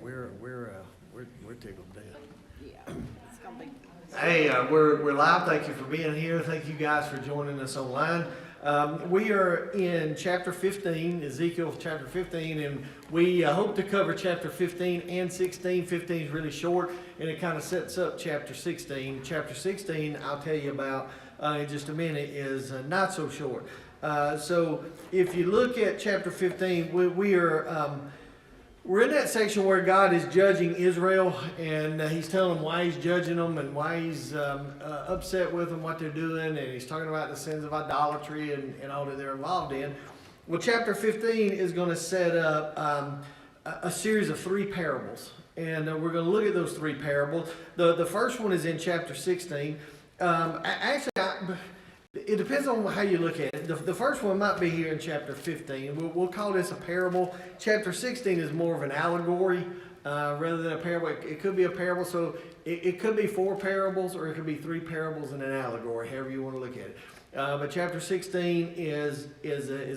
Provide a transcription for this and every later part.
we're tickled death. Yeah, it's gonna be. Hey, we're live. Thank you for being here. Thank you guys for joining us online. We are in chapter 15, Ezekiel chapter 15, and we hope to cover chapter 15 and 16. 15 is really short, and it kind of sets up chapter 16. Chapter 16, I'll tell you about in just a minute, is not so short. So if you look at chapter 15, we're in that section where God is judging Israel, and he's telling them why he's judging them and why he's upset with them, what they're doing, and he's talking about the sins of idolatry and all that they're involved in. Well, chapter 15 is going to set up a series of three parables, and we're going to look at those three parables. The first one is in chapter 16. It depends on how you look at it. The first one might be here in chapter 15. We'll call this a parable. Chapter 16 is more of an allegory rather than a parable. It could be a parable, so it could be four parables, or it could be three parables and an allegory, however you want to look at it. But chapter 16 is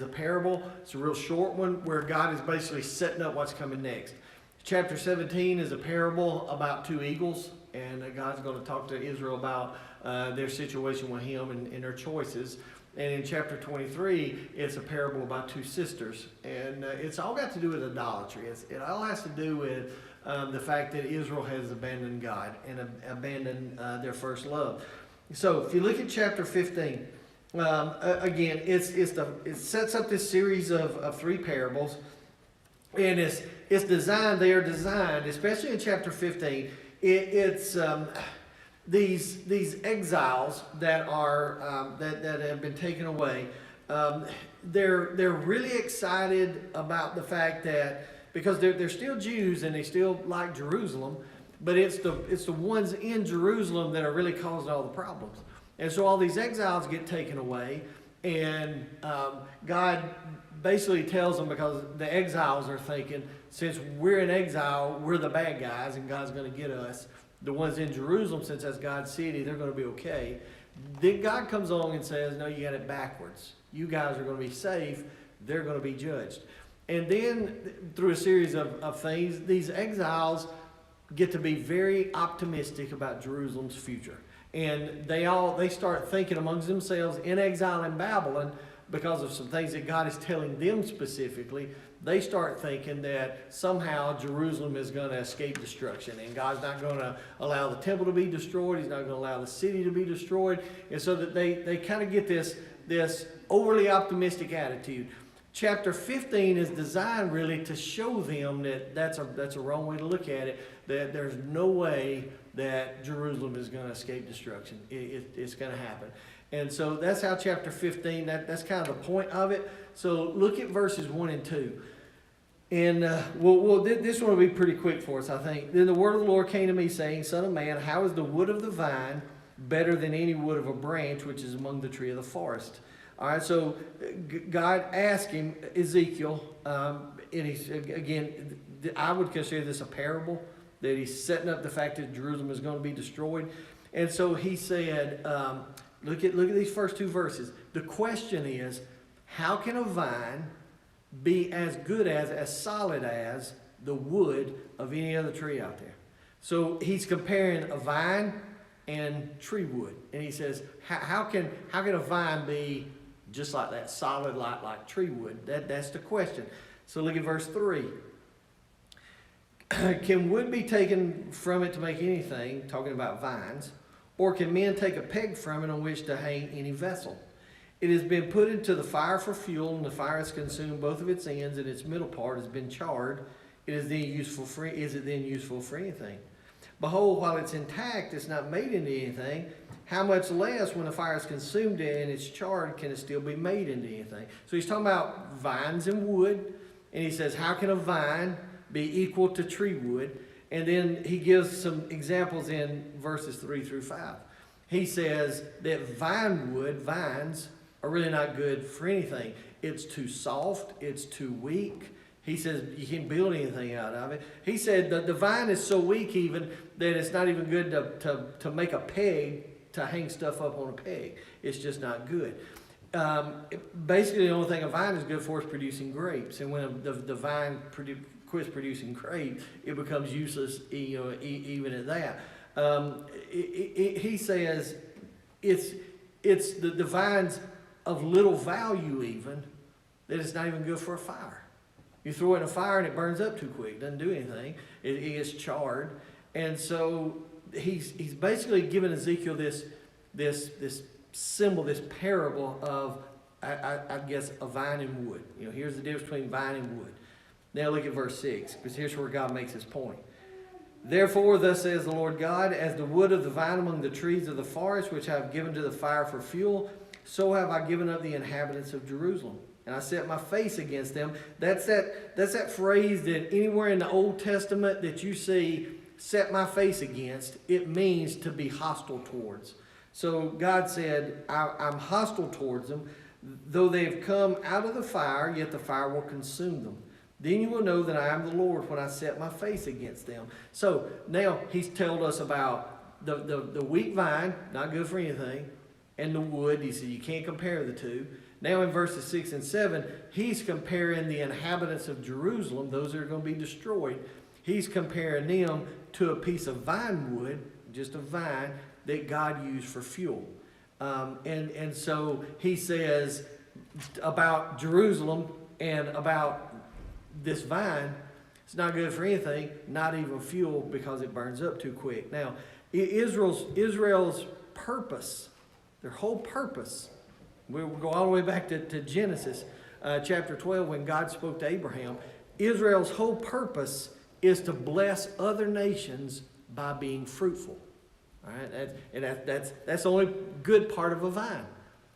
a parable. It's a real short one where God is basically setting up what's coming next. Chapter 17 is a parable about two eagles, and God's going to talk to Israel about their situation with him and their choices. And in chapter 23, it's a parable about two sisters. And it's all got to do with idolatry. It all has to do with the fact that Israel has abandoned God and abandoned their first love. So if you look at chapter 15, again, it sets up this series of three parables. And it's designed, they are designed, especially in chapter 15, it's these exiles that are that have been taken away. They're really excited about the fact that, because they're still Jews and they still like Jerusalem, but it's the ones in Jerusalem that are really causing all the problems. And so all these exiles get taken away, and God basically tells them, because the exiles are thinking, since we're in exile, we're the bad guys and God's going to get us. The ones in Jerusalem, since that's God's city, they're going to be okay. Then God comes along and says, no, you got it backwards. You guys are going to be safe. They're going to be judged. And then through a series of things, these exiles get to be very optimistic about Jerusalem's future. And they start thinking amongst themselves in exile in Babylon, because of some things that God is telling them specifically. They start thinking that somehow Jerusalem is going to escape destruction, and God's not going to allow the temple to be destroyed. He's not going to allow the city to be destroyed. And so that they kind of get this overly optimistic attitude. Chapter 15 is designed really to show them that that's a wrong way to look at it, that there's no way that Jerusalem is going to escape destruction. It's going to happen. And so that's how chapter 15, that's kind of the point of it. So look at verses 1 and 2. And this one will be pretty quick for us, I think. Then the word of the Lord came to me, saying, Son of man, how is the wood of the vine better than any wood of a branch which is among the tree of the forest? All right, so God asked him, Ezekiel, and he's, again, I would consider this a parable, that he's setting up the fact that Jerusalem is going to be destroyed. And so he said, look at these first two verses. The question is, how can a vine be as good as solid as the wood of any other tree out there? So he's comparing a vine and tree wood. And he says, how can a vine be just like that, solid like tree wood? That's the question. So look at verse 3. Can wood be taken from it to make anything, talking about vines, or can men take a peg from it on which to hang any vessel? It has been put into the fire for fuel, and the fire has consumed both of its ends, and its middle part has been charred. Is it then useful for anything? Behold, while it's intact, it's not made into anything. How much less, when the fire has consumed it and it's charred, can it still be made into anything? So he's talking about vines and wood, and he says, how can a vine be equal to tree wood? And then he gives some examples in verses 3 through 5. He says that vines are really not good for anything. It's too soft. It's too weak. He says you can't build anything out of it. He said that the vine is so weak even that it's not even good to make a peg, to hang stuff up on a peg. It's just not good. Basically, the only thing a vine is good for is producing grapes. And when the vine quits producing grapes, it becomes useless, even at that. He says it's the vine's of little value even, that it's not even good for a fire. You throw it in a fire and it burns up too quick, doesn't do anything. It gets charred. And so he's basically giving Ezekiel this symbol, this parable of, I guess, a vine and wood. Here's the difference between vine and wood. Now look at verse 6, because here's where God makes his point. Therefore, thus says the Lord God, as the wood of the vine among the trees of the forest, which I have given to the fire for fuel, so have I given up the inhabitants of Jerusalem. And I set my face against them. That's that phrase that anywhere in the Old Testament that you see, set my face against, it means to be hostile towards. So God said, I'm hostile towards them. Though they've come out of the fire, yet the fire will consume them. Then you will know that I am the Lord when I set my face against them. So now he's told us about the weak vine, not good for anything, and the wood. He said you can't compare the two. Now in verses 6 and 7, he's comparing the inhabitants of Jerusalem, those that are going to be destroyed. He's comparing them to a piece of vine wood, just a vine, that God used for fuel. And so he says about Jerusalem and about this vine, it's not good for anything, not even fuel, because it burns up too quick. Now, Israel's purpose, their whole purpose, we'll go all the way back to Genesis chapter 12 when God spoke to Abraham. Israel's whole purpose is to bless other nations by being fruitful. All right, that's the only good part of a vine.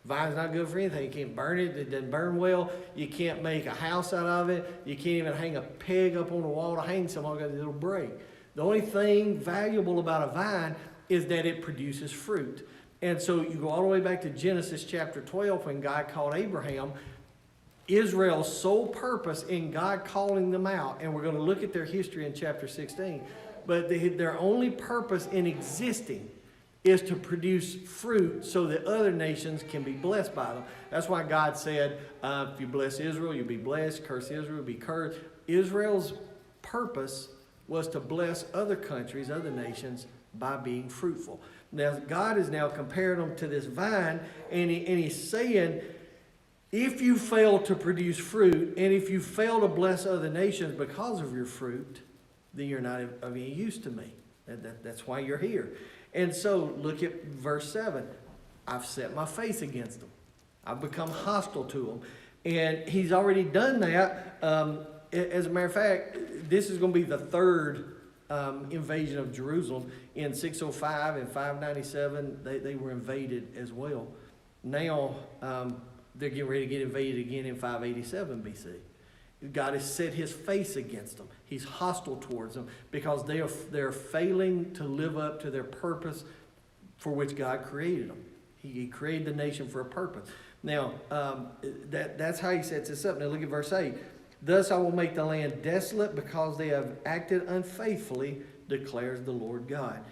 Vine's not good for anything. You can't burn it. It doesn't burn well. You can't make a house out of it. You can't even hang a peg up on the wall to hang someone because it'll break. The only thing valuable about a vine is that it produces fruit. And so you go all the way back to Genesis chapter 12 when God called Abraham. Israel's sole purpose in God calling them out, and we're going to look at their history in chapter 16, but their only purpose in existing is to produce fruit so that other nations can be blessed by them. That's why God said, if you bless Israel, you'll be blessed. Curse Israel, you'll be cursed. Israel's purpose was to bless other countries, other nations, by being fruitful. Now, God is now comparing them to this vine, and he's saying, if you fail to produce fruit, and if you fail to bless other nations because of your fruit, then you're not of any use to me. That's why you're here. And so look at verse 7. I've set my face against them. I've become hostile to them. And he's already done that. As a matter of fact, this is going to be the third invasion of Jerusalem. In 605 and 597, they were invaded as well. Now they're getting ready to get invaded again in 587 BC. God has set his face against them. He's hostile towards them because they're failing to live up to their purpose for which God created them. He created the nation for a purpose. Now, that's how he sets this up. Now look at verse 8. Thus I will make the land desolate because they have acted unfaithfully, declares the Lord God.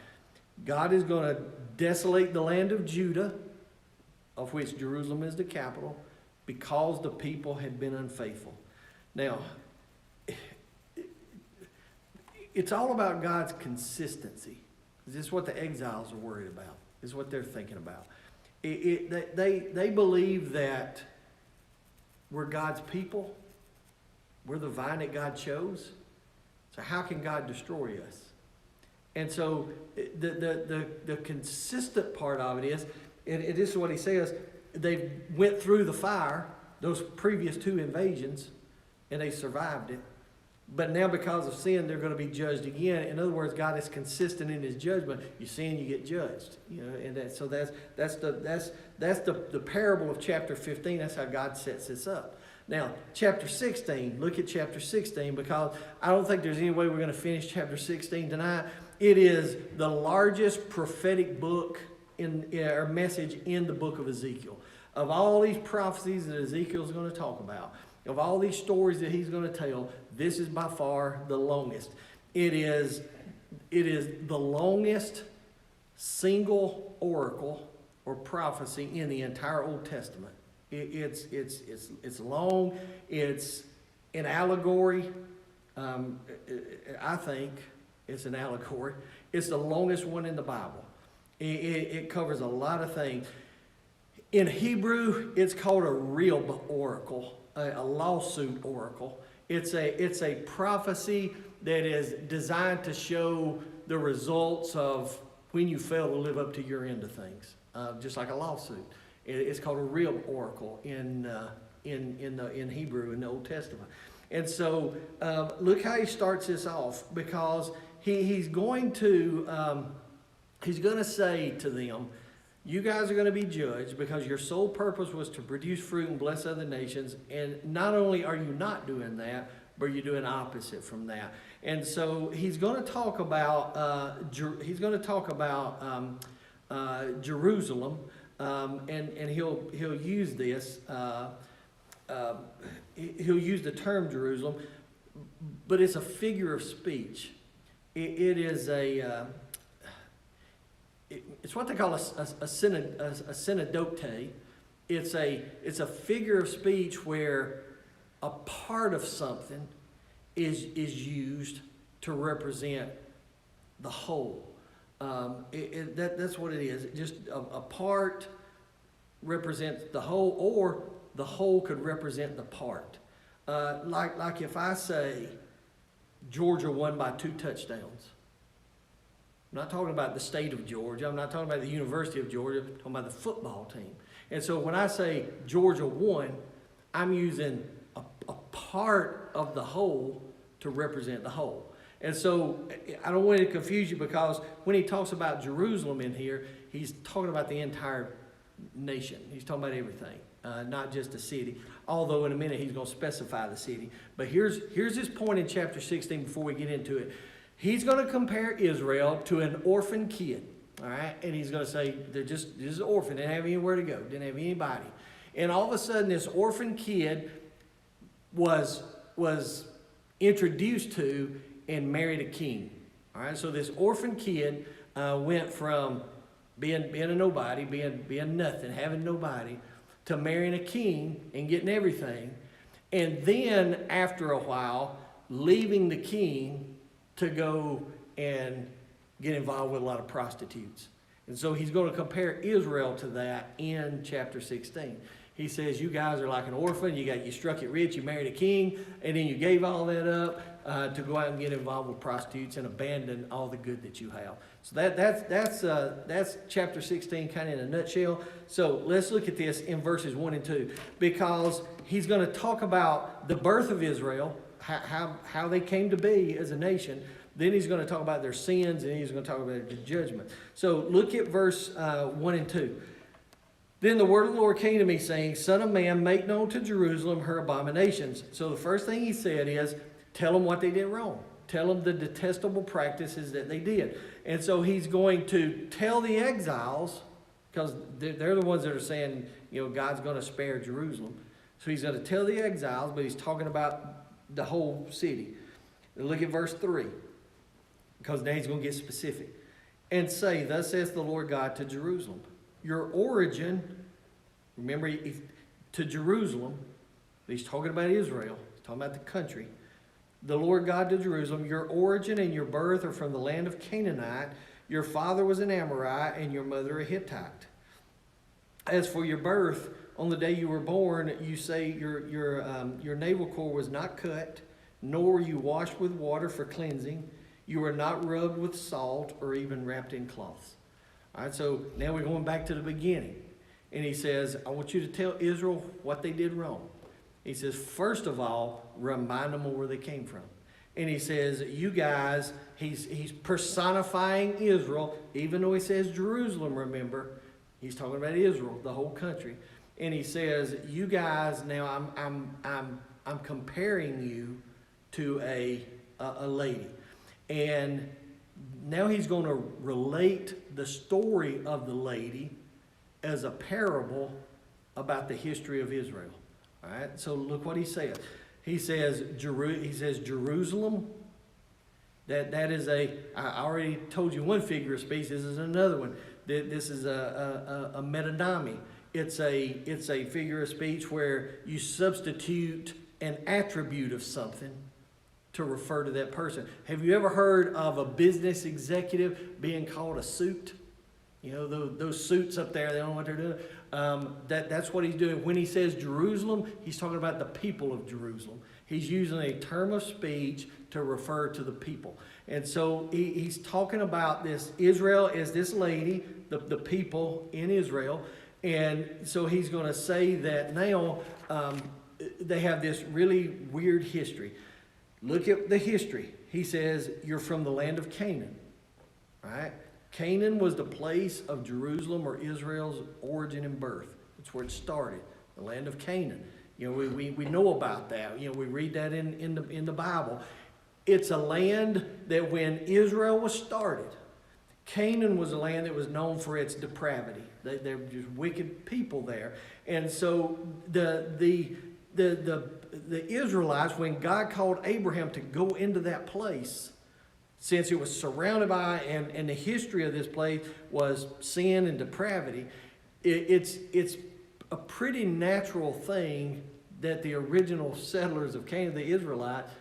God is going to desolate the land of Judah, of which Jerusalem is the capital, because the people had been unfaithful. Now, it's all about God's consistency. This is what the exiles are worried about. This is what they're thinking about. They believe that we're God's people. We're the vine that God chose. So how can God destroy us? And so the consistent part of it is, and this is what he says, they went through the fire, those previous two invasions, and they survived it. But now because of sin, they're going to be judged again. In other words, God is consistent in his judgment. You sin, you get judged. And that's the parable of chapter 15. That's how God sets this up. Now, chapter 16, look at chapter 16, because I don't think there's any way we're going to finish chapter 16 tonight. It is the largest prophetic book or message in the book of Ezekiel. Of all these prophecies that Ezekiel is going to talk about, of all these stories that he's going to tell, this is by far the longest. It is the longest single oracle or prophecy in the entire Old Testament. It's long. It's an allegory. I think it's an allegory. It's the longest one in the Bible. It covers a lot of things. In Hebrew, it's called a rib oracle, a lawsuit oracle. It's a prophecy that is designed to show the results of when you fail to live up to your end of things, just like a lawsuit. It's called a rib oracle in Hebrew in the Old Testament. And so look how he starts this off, because he's going to say to them, you guys are going to be judged because your sole purpose was to produce fruit and bless other nations. And not only are you not doing that, but you're doing opposite from that. And so he's going to talk about Jerusalem, and he'll use this. He'll use the term Jerusalem, but it's a figure of speech. It's what they call a synodote. It's a figure of speech where a part of something is used to represent the whole. That's what it is. Just a part represents the whole, or the whole could represent the part. Like if I say Georgia won by 2 touchdowns. I'm not talking about the state of Georgia. I'm not talking about the University of Georgia. I'm talking about the football team. And so when I say Georgia won, I'm using a part of the whole to represent the whole. And so I don't want to confuse you, because when he talks about Jerusalem in here, he's talking about the entire nation. He's talking about everything, not just the city. Although in a minute he's going to specify the city. But here's his point in chapter 16 before we get into it. He's going to compare Israel to an orphan kid, all right? And he's going to say, they're just an orphan, didn't have anywhere to go, didn't have anybody. And all of a sudden, this orphan kid was introduced to and married a king, all right? So this orphan kid went from being a nobody, being nothing, having nobody, to marrying a king and getting everything. And then, after a while, leaving the king to go and get involved with a lot of prostitutes. And so he's going to compare Israel to that in chapter 16. He says, you guys are like an orphan. You struck it rich. You married a king. And then you gave all that up to go out and get involved with prostitutes and abandon all the good that you have. So that's chapter 16 kind of in a nutshell. So let's look at this in verses 1 and 2. Because he's going to talk about the birth of Israel, how they came to be as a nation. Then he's going to talk about their sins, and he's going to talk about their judgment. So look at verse 1 and 2. Then the word of the Lord came to me, saying, Son of man, make known to Jerusalem her abominations. So the first thing he said is, tell them what they did wrong. Tell them the detestable practices that they did. And so he's going to tell the exiles, because they're the ones that are saying, God's going to spare Jerusalem. So he's going to tell the exiles, but he's talking about the whole city. Look at verse 3, because now he's going to get specific. And say, thus saith the Lord God to Jerusalem, your origin, remember, to Jerusalem, he's talking about Israel, he's talking about the country. The Lord God to Jerusalem, your origin and your birth are from the land of Canaanite. Your father was an Amorite, and your mother a Hittite. As for your birth, on the day you were born, you say your navel cord was not cut, nor were you washed with water for cleansing. You were not rubbed with salt or even wrapped in cloths. All right, so now we're going back to the beginning. And he says, I want you to tell Israel what they did wrong. He says, first of all, remind them of where they came from. And he says, you guys, he's personifying Israel, even though he says Jerusalem, remember, he's talking about Israel, the whole country. And he says, you guys, now I'm comparing you to a lady. And now he's going to relate the story of the lady as a parable about the history of Israel. All right, so look what he says. He says Jerusalem. That is I already told you one figure of speech. This is another one. This is a metonymy. It's a figure of speech where you substitute an attribute of something to refer to that person. Have you ever heard of a business executive being called a suit? You know, those suits up there, they don't know what they're doing. That's what he's doing. When he says Jerusalem, he's talking about the people of Jerusalem. He's using a term of speech to refer to the people. And so he's talking about this. Israel is this lady, the people in Israel. And so he's going to say that now they have this really weird history. Look at the history. He says, you're from the land of Canaan, right? Canaan was the place of Jerusalem or Israel's origin and birth. That's where it started, the land of Canaan. You know, we know about that. You know, we read that in the Bible. It's a land that when Israel was started, Canaan was a land that was known for its depravity. They're just wicked people there. And so the Israelites, when God called Abraham to go into that place, since it was surrounded by, and the history of this place was sin and depravity, it's a pretty natural thing that the original settlers of Canaan, the Israelites,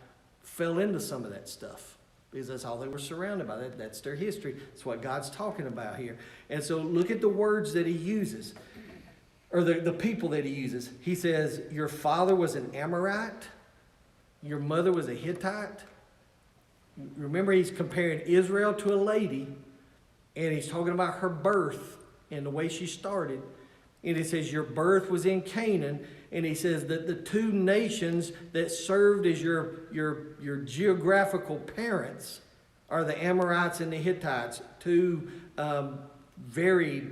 fell into some of that stuff. Because that's all they were surrounded by. That's their history. That's what God's talking about here. And so look at the words that he uses, or the people that he uses. He says, your father was an Amorite, your mother was a Hittite. Remember, he's comparing Israel to a lady, and he's talking about her birth and the way she started. And he says, your birth was in Canaan. And he says that the two nations that served as your geographical parents are the Amorites and the Hittites, two very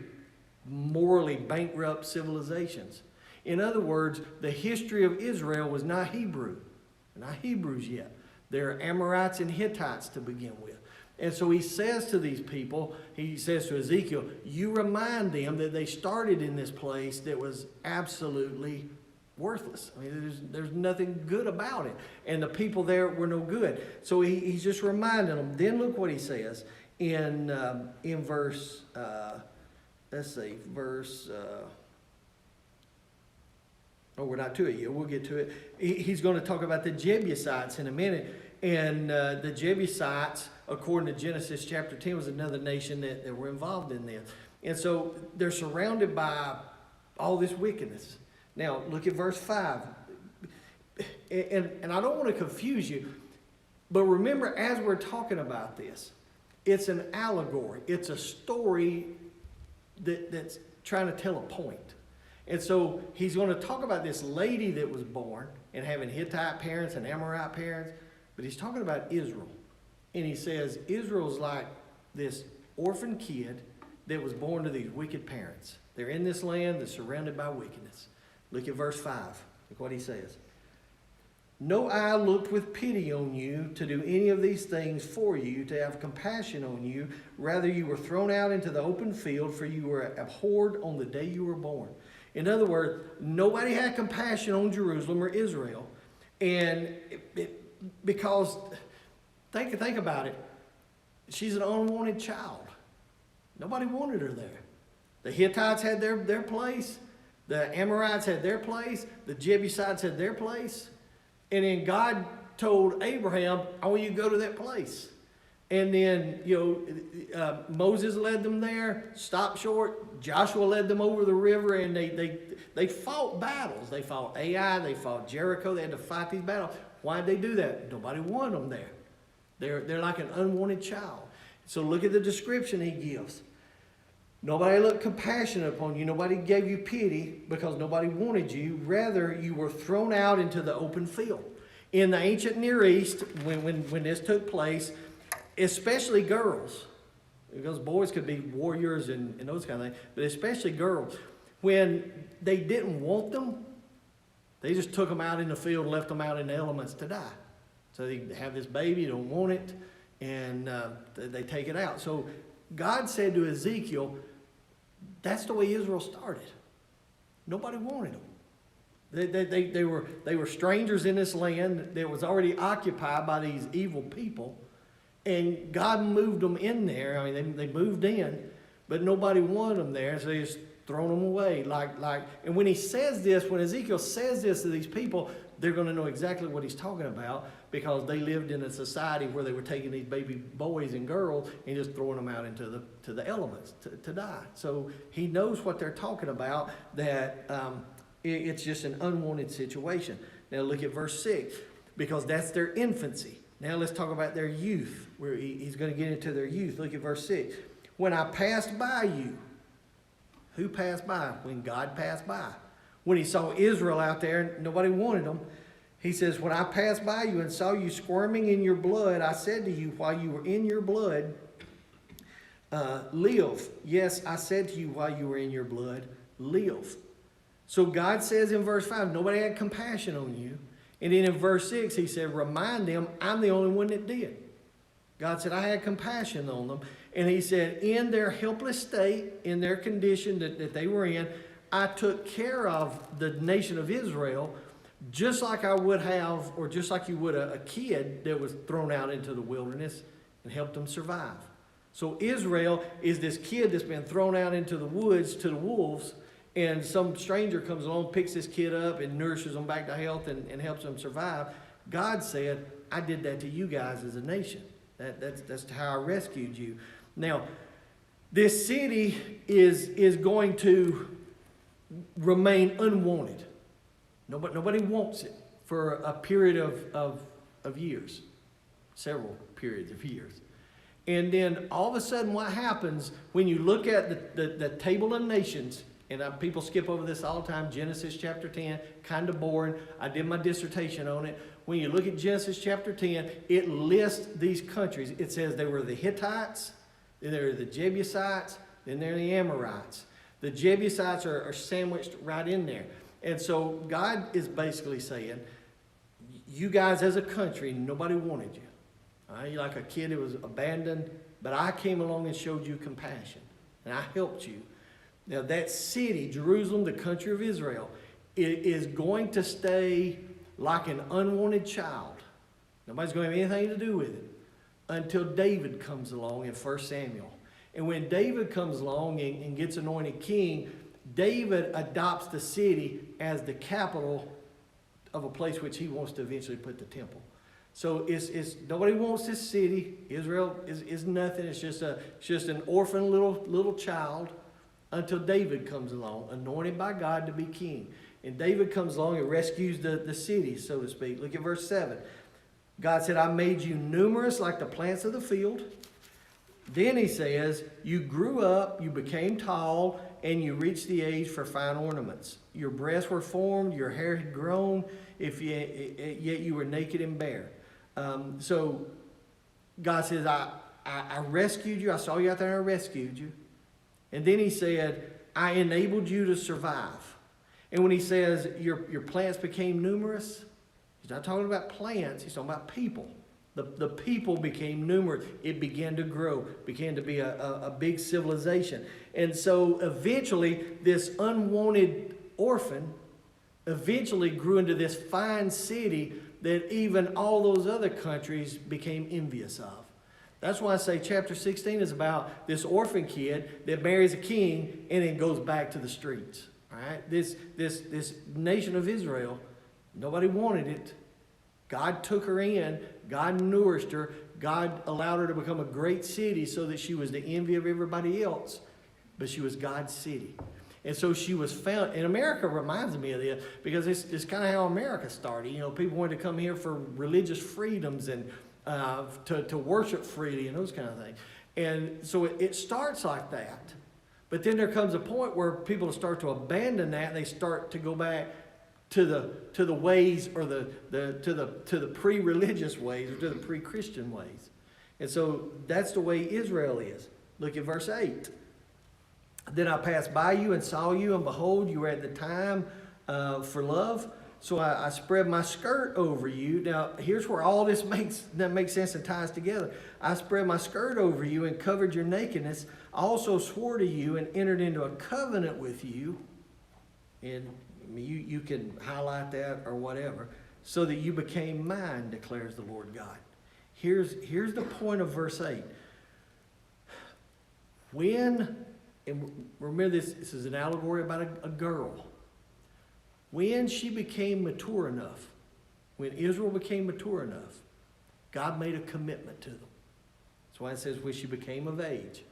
morally bankrupt civilizations. In other words, the history of Israel was not Hebrew. They're not Hebrews yet. They're Amorites and Hittites to begin with. And so he says to these people, he says to Ezekiel, you remind them that they started in this place that was absolutely worthless. I mean, there's nothing good about it. And the people there were no good. So he's just reminding them. Then look what he says in verse, we're not to it yet. We'll get to it. He's going to talk about the Jebusites in a minute. And the Jebusites, according to Genesis chapter 10, was another nation that were involved in this. And so they're surrounded by all this wickedness. Now, look at verse 5. And I don't want to confuse you, but remember, as we're talking about this, it's an allegory. It's a story that's trying to tell a point. And so he's going to talk about this lady that was born and having Hittite parents and Amorite parents, but he's talking about Israel. And he says Israel's like this orphan kid that was born to these wicked parents. They're in this land that's surrounded by wickedness. Look at verse 5. Look what he says. No eye looked with pity on you to do any of these things for you, to have compassion on you. Rather, you were thrown out into the open field, for you were abhorred on the day you were born. In other words, nobody had compassion on Jerusalem or Israel. And because, think about it, she's an unwanted child. Nobody wanted her there. The Hittites had their place. The Amorites had their place. The Jebusites had their place. And then God told Abraham, I want you to go to that place. And then, Moses led them there, stopped short. Joshua led them over the river, and they fought battles. They fought Ai, they fought Jericho. They had to fight these battles. Why did they do that? Nobody wanted them there. They're like an unwanted child. So look at the description he gives. Nobody looked compassionate upon you. Nobody gave you pity because nobody wanted you. Rather, you were thrown out into the open field. In the ancient Near East, when this took place, especially girls, because boys could be warriors and those kind of things, but especially girls, when they didn't want them, they just took them out in the field and left them out in the elements to die. So they have this baby, you don't want it, and they take it out. So God said to Ezekiel, that's the way Israel started. Nobody wanted them. They were strangers in this land that was already occupied by these evil people. And God moved them in there. I mean, they moved in, but nobody wanted them there, so they just thrown them away. And when he says this, when Ezekiel says this to these people, they're going to know exactly what he's talking about, because they lived in a society where they were taking these baby boys and girls and just throwing them out into the elements to die. So he knows what they're talking about, that it's just an unwanted situation. Now look at verse 6, because that's their infancy. Now let's talk about their youth, where he's going to get into their youth. Look at verse 6. When I passed by you. Who passed by? When God passed by. When he saw Israel out there and nobody wanted them, he says, when I passed by you and saw you squirming in your blood, I said to you while you were in your blood, live. Yes, I said to you while you were in your blood, live. So God says in verse 5, nobody had compassion on you. And then in verse 6, he said, remind them, I'm the only one that did. God said, I had compassion on them. And he said, in their helpless state, in their condition that they were in, I took care of the nation of Israel just like I would have, or just like you would a kid that was thrown out into the wilderness, and helped them survive. So Israel is this kid that's been thrown out into the woods to the wolves, and some stranger comes along, picks this kid up and nourishes them back to health and helps them survive. God said, I did that to you guys as a nation. That's how I rescued you. Now, this city is going to remain unwanted. Nobody wants it for a period of years, several periods of years. And then all of a sudden what happens when you look at the table of nations, and people skip over this all the time, Genesis chapter 10, kind of boring. I did my dissertation on it. When you look at Genesis chapter 10, it lists these countries. It says they were the Hittites, then there were the Jebusites, then there are the Amorites. The Jebusites are sandwiched right in there. And so God is basically saying, you guys as a country, nobody wanted you. You're like a kid that was abandoned, but I came along and showed you compassion, and I helped you. Now that city, Jerusalem, the country of Israel, it is going to stay like an unwanted child. Nobody's going to have anything to do with it until David comes along in 1 Samuel. And when David comes along and gets anointed king, David adopts the city as the capital of a place which he wants to eventually put the temple. So it's nobody wants this city. Israel is nothing. It's just an orphan little child until David comes along, anointed by God to be king. And David comes along and rescues the city, so to speak. Look at verse 7. God said, I made you numerous like the plants of the field. Then he says, you grew up, you became tall, and you reached the age for fine ornaments. Your breasts were formed, your hair had grown, yet you were naked and bare. So God says, I rescued you. I saw you out there and I rescued you. And then he said, I enabled you to survive. And when he says your plants became numerous, he's not talking about plants, he's talking about people. The people became numerous. It began to grow, began to be a big civilization. And so eventually this unwanted orphan eventually grew into this fine city that even all those other countries became envious of. That's why I say chapter 16 is about this orphan kid that marries a king and then goes back to the streets. All right? This nation of Israel, nobody wanted it. God took her in. God nourished her. God allowed her to become a great city so that she was the envy of everybody else. But she was God's city. And so she was found. And America reminds me of this because it's kind of how America started. You know, people wanted to come here for religious freedoms and to worship freely and those kind of things. And so it starts like that. But then there comes a point where people start to abandon that and they start to go back to the ways or to the pre-religious ways or to the pre-Christian ways. And so that's the way Israel is. Look at verse 8. Then I passed by you and saw you, and behold, you were at the time for love. So I spread my skirt over you. Now, here's where all this makes sense and ties together. I spread my skirt over you and covered your nakedness. I also swore to you and entered into a covenant with you. And you can highlight that or whatever. So that you became mine, declares the Lord God. Here's the point of verse 8. And remember this is an allegory about a girl. When she became mature enough, when Israel became mature enough, God made a commitment to them. That's why it says when she became of age.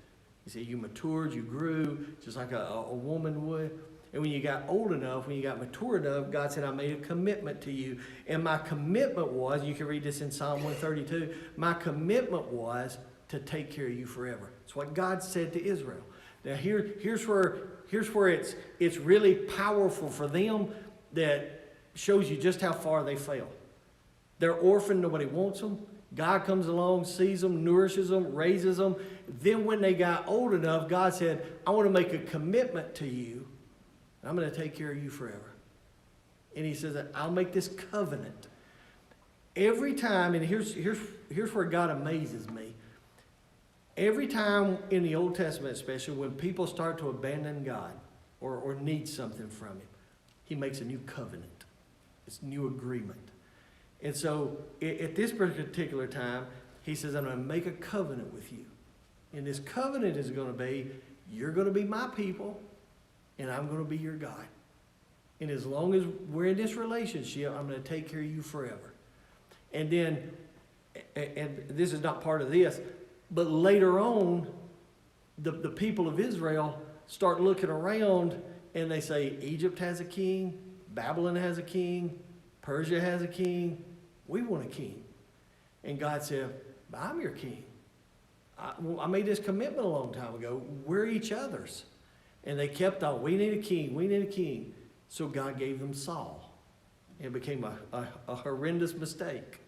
He said you matured, you grew, just like a woman would. And when you got old enough, when you got mature enough, God said, I made a commitment to you. And my commitment was, you can read this in Psalm 132, my commitment was to take care of you forever. It's what God said to Israel. Now here's where it's really powerful for them, that shows you just how far they fell. They're orphaned, nobody wants them. God comes along, sees them, nourishes them, raises them. Then when they got old enough, God said, I want to make a commitment to you. I'm going to take care of you forever. And he says, I'll make this covenant. Every time, and here's where God amazes me. Every time in the Old Testament, especially when people start to abandon God or need something from him, he makes a new covenant. It's a new agreement. And so at this particular time, he says, I'm going to make a covenant with you. And this covenant is going to be, you're going to be my people, and I'm going to be your God. And as long as we're in this relationship, I'm going to take care of you forever. And then, and this is not part of this, but later on, the people of Israel start looking around and they say, Egypt has a king, Babylon has a king, Persia has a king, we want a king. And God said, I'm your king. I made this commitment a long time ago. We're each other's. And they kept on, we need a king, we need a king. So God gave them Saul. It became a horrendous mistake.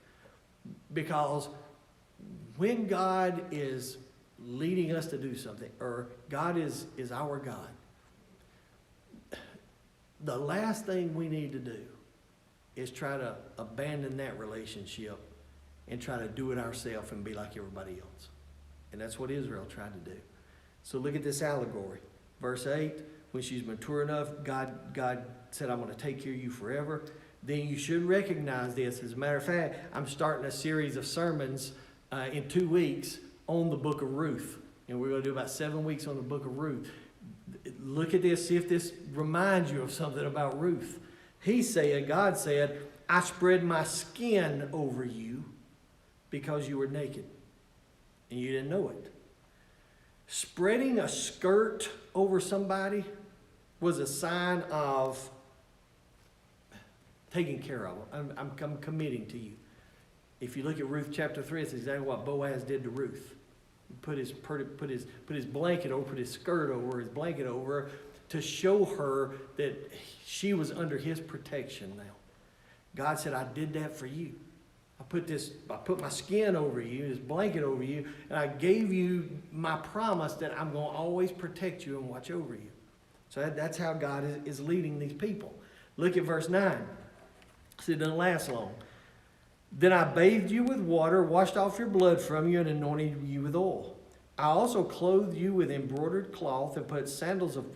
Because when God is leading us to do something, or God is our God, the last thing we need to do is try to abandon that relationship and try to do it ourselves and be like everybody else. And that's what Israel tried to do. So look at this allegory. Verse 8, when she's mature enough, God said, I'm going to take care of you forever. Then you should recognize this. As a matter of fact, I'm starting a series of sermons in 2 weeks on the Book of Ruth. And we're going to do about 7 weeks on the Book of Ruth. Look at this, see if this reminds you of something about Ruth. God said, I spread my skin over you because you were naked. And you didn't know it. Spreading a skirt over somebody was a sign of taking care of them. I'm committing to you. If you look at Ruth chapter 3, it's exactly what Boaz did to Ruth. He put his blanket over, put his skirt over, his blanket over her to show her that she was under his protection now. God said, I did that for you. I put my skin over you, this blanket over you, and I gave you my promise that I'm going to always protect you and watch over you. So that's how God is leading these people. Look at verse 9. See, it doesn't last long. Then I bathed you with water, washed off your blood from you, and anointed you with oil. I also clothed you with embroidered cloth and put sandals of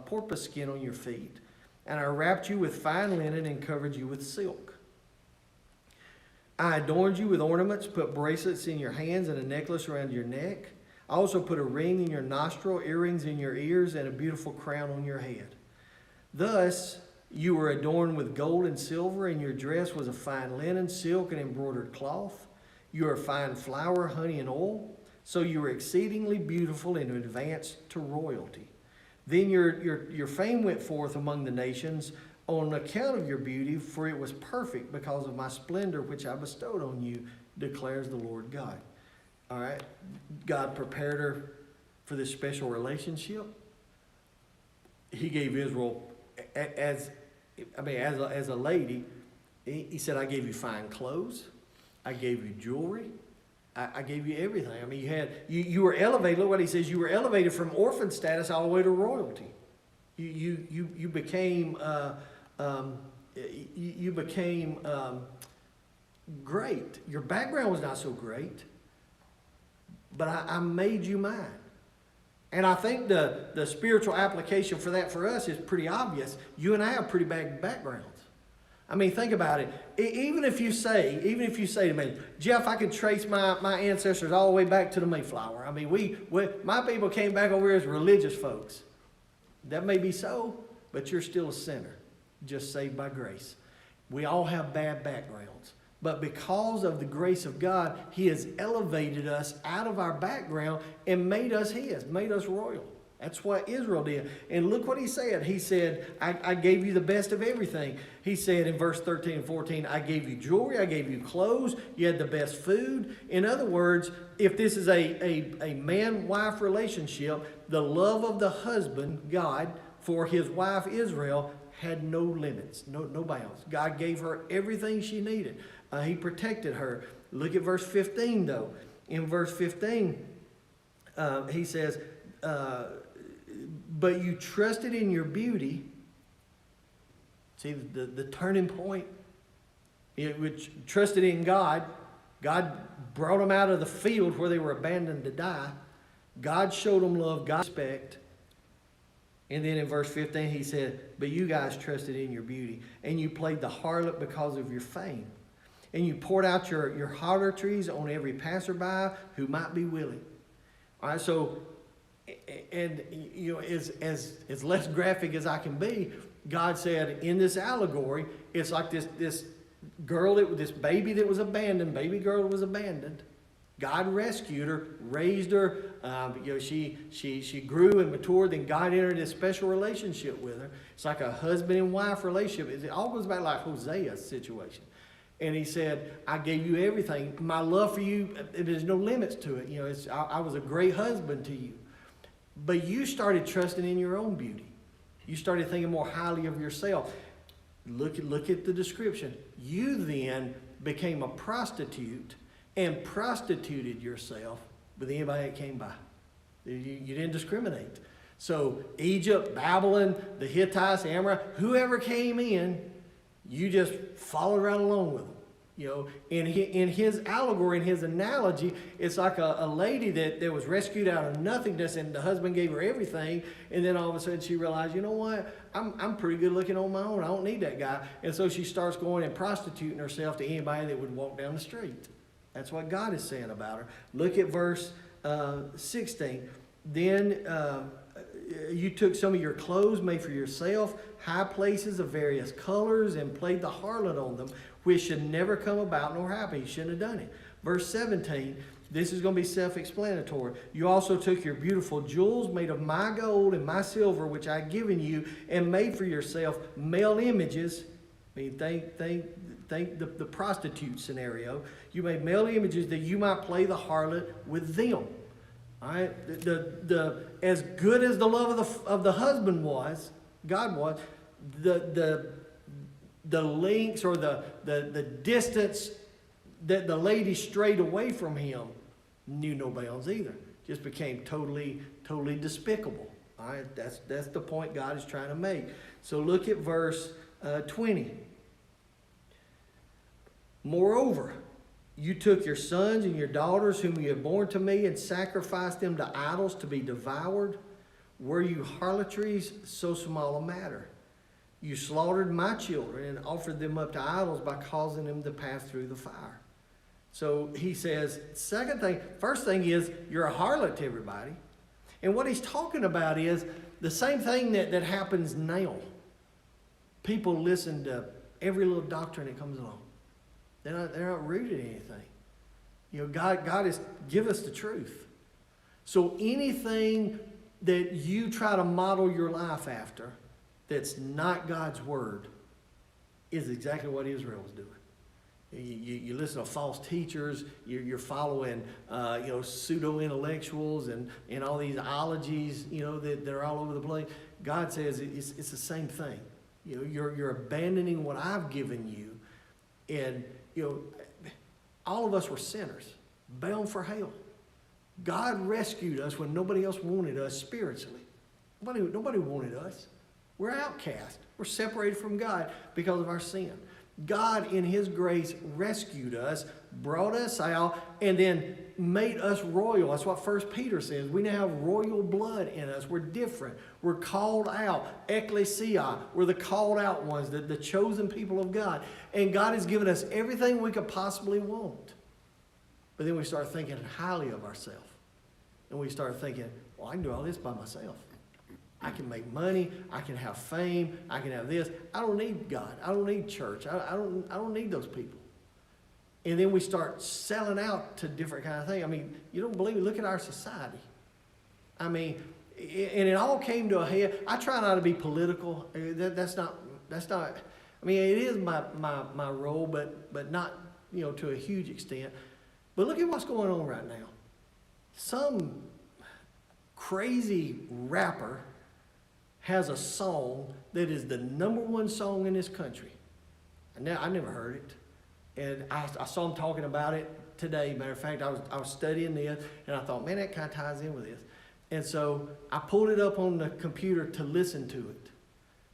porpoise skin on your feet. And I wrapped you with fine linen and covered you with silk. I adorned you with ornaments, put bracelets in your hands and a necklace around your neck. I also put a ring in your nostril, earrings in your ears, and a beautiful crown on your head. Thus you were adorned with gold and silver, and your dress was of fine linen, silk, and embroidered cloth. You are fine flour, honey, and oil. So you were exceedingly beautiful and advanced to royalty. Then your fame went forth among the nations on account of your beauty, for it was perfect because of my splendor which I bestowed on you, declares the Lord God. All right, God prepared her for this special relationship. He gave Israel, as a lady, he said, I gave you fine clothes, I gave you jewelry, I gave you everything. I mean, you were elevated. Look what he says. You were elevated from orphan status all the way to royalty. You became great. Your background was not so great, but I made you mine. And I think the spiritual application for that for us is pretty obvious. You and I have pretty bad backgrounds. I mean, think about it. Even if you say to me, Jeff, I can trace my ancestors all the way back to the Mayflower. I mean, my people came back over here as religious folks. That may be so, but you're still a sinner, just saved by grace. We all have bad backgrounds. But because of the grace of God, he has elevated us out of our background and made us his, made us royal. That's what Israel did. And look what he said. He said, I gave you the best of everything. He said in verse 13 and 14, I gave you jewelry, I gave you clothes, you had the best food. In other words, if this is a man-wife relationship, the love of the husband, God, for his wife Israel had no limits, no bounds. God gave her everything she needed. He protected her. Look at verse 15 though. In verse 15, he says, but you trusted in your beauty. See the turning point? Which trusted in God. God brought them out of the field where they were abandoned to die. God showed them love, God respect. And then in verse 15 he said, but you guys trusted in your beauty, and you played the harlot because of your fame. And you poured out your harlotries on every passerby who might be willing. All right, so, and you know, as less graphic as I can be, God said in this allegory, it's like this girl, this baby that was abandoned, baby girl that was abandoned. God rescued her, raised her. She grew and matured. Then God entered this special relationship with her. It's like a husband and wife relationship. It all goes back like Hosea's situation. And he said, I gave you everything. My love for you, there's no limits to it. You know, I was a great husband to you. But you started trusting in your own beauty. You started thinking more highly of yourself. Look at the description. You then became a prostitute and prostituted yourself with anybody that came by. You didn't discriminate. So Egypt, Babylon, the Hittites, the Amorites, whoever came in, you just followed right along with them. You know, in his allegory, in his analogy, it's like a lady that was rescued out of nothingness, and the husband gave her everything, and then all of a sudden she realized, you know what, I'm pretty good looking on my own. I don't need that guy. And so she starts going and prostituting herself to anybody that would walk down the street. That's what God is saying about her. Look at verse 16. Then you took some of your clothes made for yourself, high places of various colors, and played the harlot on them, which should never come about nor happen. You shouldn't have done it. Verse 17, this is going to be self-explanatory. You also took your beautiful jewels made of my gold and my silver, which I have given you, and made for yourself male images. I mean, think the prostitute scenario. You made male images that you might play the harlot with them. All right, as good as the love of the husband was, God was, the links or the distance that the lady strayed away from him knew no bounds either. Just became totally despicable. All right, that's the point God is trying to make. So look at verse 20. Moreover, you took your sons and your daughters whom you had borne to me and sacrificed them to idols to be devoured. Were you harlotries, so small a matter? You slaughtered my children and offered them up to idols by causing them to pass through the fire. So he says, first thing is, you're a harlot to everybody. And what he's talking about is the same thing that happens now. People listen to every little doctrine that comes along. They're not rooted in anything. You know, God has give us the truth. So anything that you try to model your life after that's not God's word is exactly what Israel was doing. You listen to false teachers. You're following pseudo-intellectuals and all these ologies that are all over the place. God says it's the same thing. You know, you're abandoning what I've given you, and all of us were sinners, bound for hell. God rescued us when nobody else wanted us spiritually. Nobody wanted us. We're outcast. We're separated from God because of our sin. God, in His grace, rescued us, brought us out, and then made us royal. That's what 1 Peter says. We now have royal blood in us. We're different. We're called out. Ecclesia. We're the called out ones, the chosen people of God. And God has given us everything we could possibly want. But then we start thinking highly of ourselves. And we start thinking, well, I can do all this by myself. I can make money. I can have fame. I can have this. I don't need God. I don't need church. I don't need those people. And then we start selling out to different kind of things. I mean, you don't believe it? Look at our society. I mean, and it all came to a head. I try not to be political. That's not, I mean, it is my role, but not, to a huge extent. But look at what's going on right now. Some crazy rapper has a song that is the #1 song in this country. I never heard it. And I saw him talking about it today. Matter of fact, I was studying this, and I thought, man, that kind of ties in with this. And so I pulled it up on the computer to listen to it.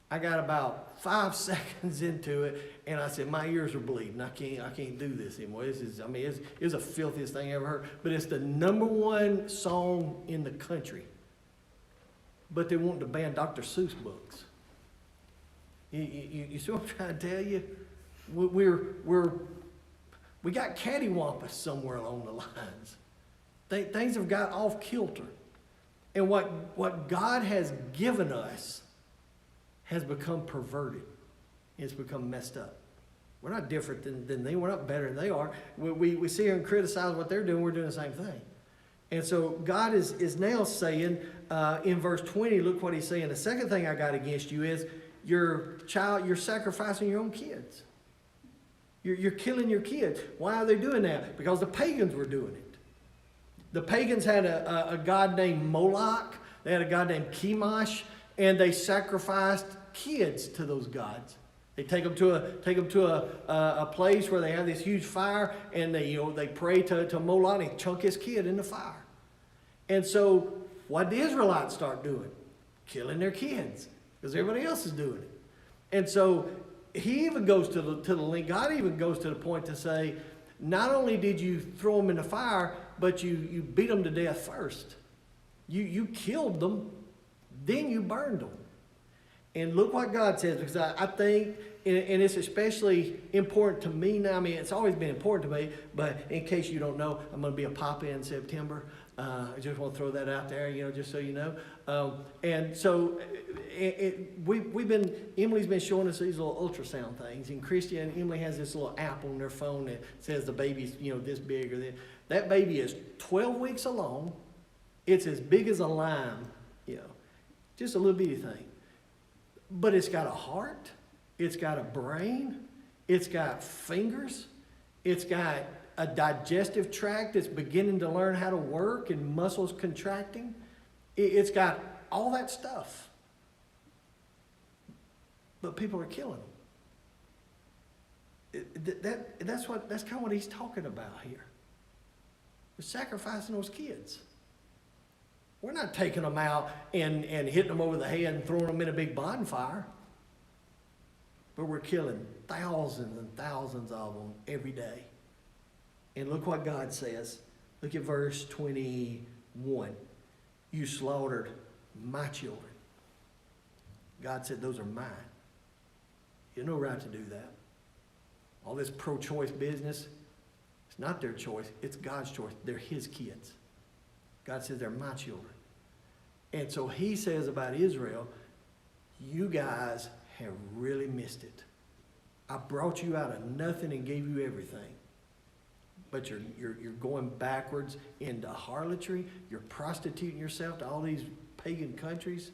I got about 5 seconds into it, and I said, my ears are bleeding. I can't do this anymore. It's the filthiest thing I ever heard. But it's the #1 song in the country. But they want to ban Dr. Seuss books. You see what I'm trying to tell you? We got cattywampus somewhere along the lines. Things have got off kilter. And what God has given us has become perverted. It's become messed up. We're not different than they. We're not better than they are. We see and criticize what they're doing. We're doing the same thing. And so God is now saying in verse 20, look what he's saying. The second thing I got against you is you're sacrificing your own kids. You're killing your kids. Why are they doing that? Because the pagans were doing it. The pagans had a god named Moloch. They had a god named Chemosh, and they sacrificed kids to those gods. They take them to a place where they have this huge fire, and they pray to Moloch, and they chunk his kid in the fire. And so what did the Israelites start doing? Killing their kids, because everybody else is doing it. And so he even goes to the link. God even goes to the point to say, not only did you throw them in the fire, but you beat them to death first. You killed them, then you burned them. And look what God says, because I think, and it's especially important to me now. I mean, it's always been important to me, but in case you don't know, I'm going to be a papa in September. I just want to throw that out there, just so you know. And so Emily's been showing us these little ultrasound things. And Christy and Emily has this little app on their phone that says the baby's, this big or that. That baby is 12 weeks along. It's as big as a lime, just a little bitty thing. But it's got a heart. It's got a brain. It's got fingers. It's got a digestive tract that's beginning to learn how to work and muscles contracting. It's got all that stuff. But people are killing them. That's kind of what he's talking about here. We're sacrificing those kids. We're not taking them out and hitting them over the head and throwing them in a big bonfire. But we're killing thousands and thousands of them every day. And look what God says. Look at verse 21. You slaughtered my children. God said, those are mine. You have no right to do that. All this pro-choice business, it's not their choice. It's God's choice. They're his kids. God says they're my children. And so he says about Israel, you guys have really missed it. I brought you out of nothing and gave you everything. But you're going backwards into harlotry. You're prostituting yourself to all these pagan countries.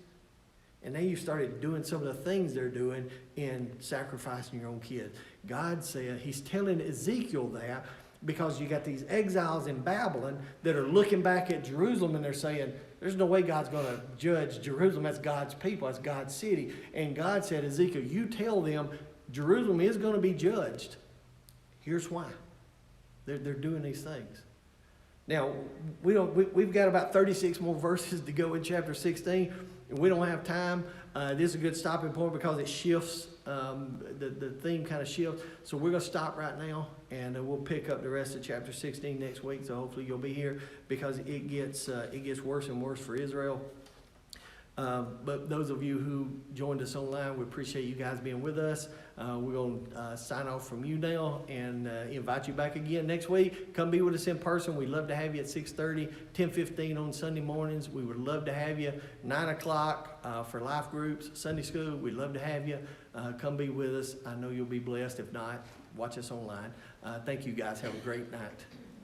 And now you started doing some of the things they're doing in sacrificing your own kids. God said, he's telling Ezekiel that because you got these exiles in Babylon that are looking back at Jerusalem and they're saying, there's no way God's going to judge Jerusalem. That's God's people. That's God's city. And God said, Ezekiel, you tell them Jerusalem is going to be judged. Here's why. They're doing these things. Now, we've got about 36 more verses to go in chapter 16. And we don't have time. This is a good stopping point because it shifts. The theme kind of shifts. So we're going to stop right now, and we'll pick up the rest of chapter 16 next week. So hopefully you'll be here because it gets worse and worse for Israel. But those of you who joined us online, we appreciate you guys being with us. We're going to sign off from you now and invite you back again next week. Come be with us in person. We'd love to have you at 6:30, 10:15 on Sunday mornings. We would love to have you 9 o'clock for life groups, Sunday school. We'd love to have you. Come be with us. I know you'll be blessed. If not, watch us online. Thank you guys. Have a great night.